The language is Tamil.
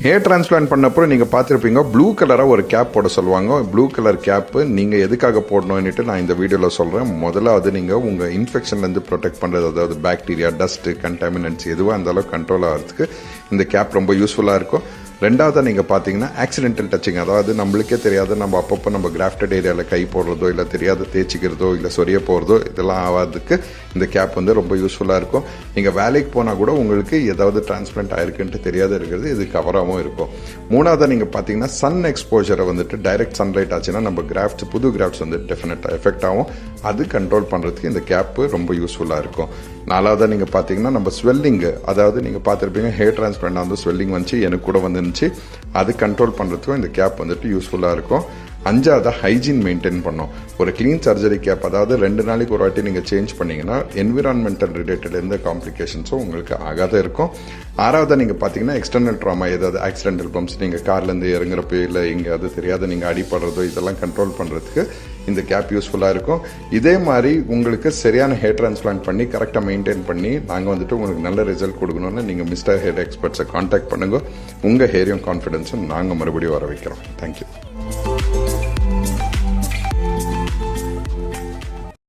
ஹேர் டிரான்ஸ்பிளான்ட் பண்ணப்போ நீங்கள் பார்த்துருப்பீங்க ப்ளூ கலராக ஒரு கேப் போட சொல்லுவாங்க. ப்ளூ கலர் கேப்பு நீங்கள் எதுக்காக போடணும்னுட்டு நான் இந்த வீடியோவில் சொல்கிறேன். முதல்ல அது நீங்கள் உங்கள் இன்ஃபெக்ஷன்லேருந்து ப்ரொடெக்ட் பண்ணுறது, அதாவது பாக்டீரியா, டஸ்ட்டு, கண்டாமினன்ட்ஸ் எதுவாக இருந்தாலும் கண்ட்ரோல் ஆகிறதுக்கு இந்த கேப் ரொம்ப யூஸ்ஃபுல்லாக இருக்கும். ரெண்டாவது நீங்கள் பார்த்தீங்கன்னா ஆக்சிடென்டல் டச்சிங், அதாவது நம்மளுக்கே தெரியாத நம்ம அப்பப்போ நம்ம கிராஃப்டட் ஏரியாவில் கை போடுறதோ இல்லை தெரியாத தேய்ச்சிக்கிறதோ இல்லை சொரிய போகிறதோ இதெல்லாம் ஆகாததுக்கு இந்த கேப் வந்து ரொம்ப யூஸ்ஃபுல்லாக இருக்கும். நீங்கள் வேலைக்கு போனால் கூட உங்களுக்கு ஏதாவது டிரான்ஸ்பிளான்ட் ஆயிருக்குன்ட்டு தெரியாத இருக்கிறது இது கவராகவும் இருக்கும். மூணாவது நீங்கள் பார்த்தீங்கன்னா சன் எக்ஸ்போஜரை வந்துட்டு டைரக்ட் சன்லைட் ஆச்சுன்னா நம்ம கிராஃப்ட்ஸ், புது கிராஃப்ட்ஸ் வந்து டெஃபினட்டாக எஃபெக்ட் ஆகும். அது கண்ட்ரோல் பண்ணுறதுக்கு இந்த கேப்பு ரொம்ப யூஸ்ஃபுல்லாக இருக்கும். நாலாவதாக நீங்கள் பார்த்தீங்கன்னா நம்ம ஸ்வெல்லிங்கு, அதாவது நீங்கள் பார்த்துருப்பீங்க ஹேர் டிரான்ஸ்பிளான்ட் வந்து ஸ்வெல்லிங் வந்துச்சு, எனக்கு கூட வந்துருந்துச்சு. அது கண்ட்ரோல் பண்ணுறதுக்கும் இந்த கேப் வந்துட்டு யூஸ்ஃபுல்லாக இருக்கும். அஞ்சாவது ஹைஜீன் மெயின்டைன் பண்ணோம். ஒரு க்ளீன் சர்ஜரி கேப், அதாவது 2 நாளைக்கு ஒரு வாட்டி நீங்கள் சேஞ்ச் பண்ணிங்கன்னா என்விரான்மெண்டல் ரிலேட்டட் எந்த காம்ப்ளிகேஷன்ஸும் உங்களுக்கு ஆகாத இருக்கும். ஆறாவது நீங்கள் பார்த்தீங்கன்னா எக்ஸ்டர்னல் ட்ராமா, ஏதாவது ஆக்சிடென்டல் பம்ப்ஸ், நீங்கள் கார்லேருந்து இறங்குறப்போ இல்லை எங்கேயாவது தெரியாத நீங்கள் அடிப்படுறதோ இதெல்லாம் கண்ட்ரோல் பண்ணுறதுக்கு இந்த கேப் யூஸ்ஃபுல்லாக இருக்கும். இதே மாதிரி உங்களுக்கு சரியான ஹேர் டிரான்ஸ்பிளான்ட் பண்ணி கரெக்டாக மெயின்டைன் பண்ணி நாங்கள் வந்துட்டு உங்களுக்கு நல்ல ரிசல்ட் கொடுக்கணும்னு நீங்கள் மிஸ்டர் ஹேர் எக்ஸ்பர்ட்ஸை காண்டாக்ட் பண்ணுங்க. உங்கள் ஹேரையும் கான்ஃபிடென்ஸும் நாங்கள் மறுபடியும் வர வைக்கிறோம். தேங்க்யூ.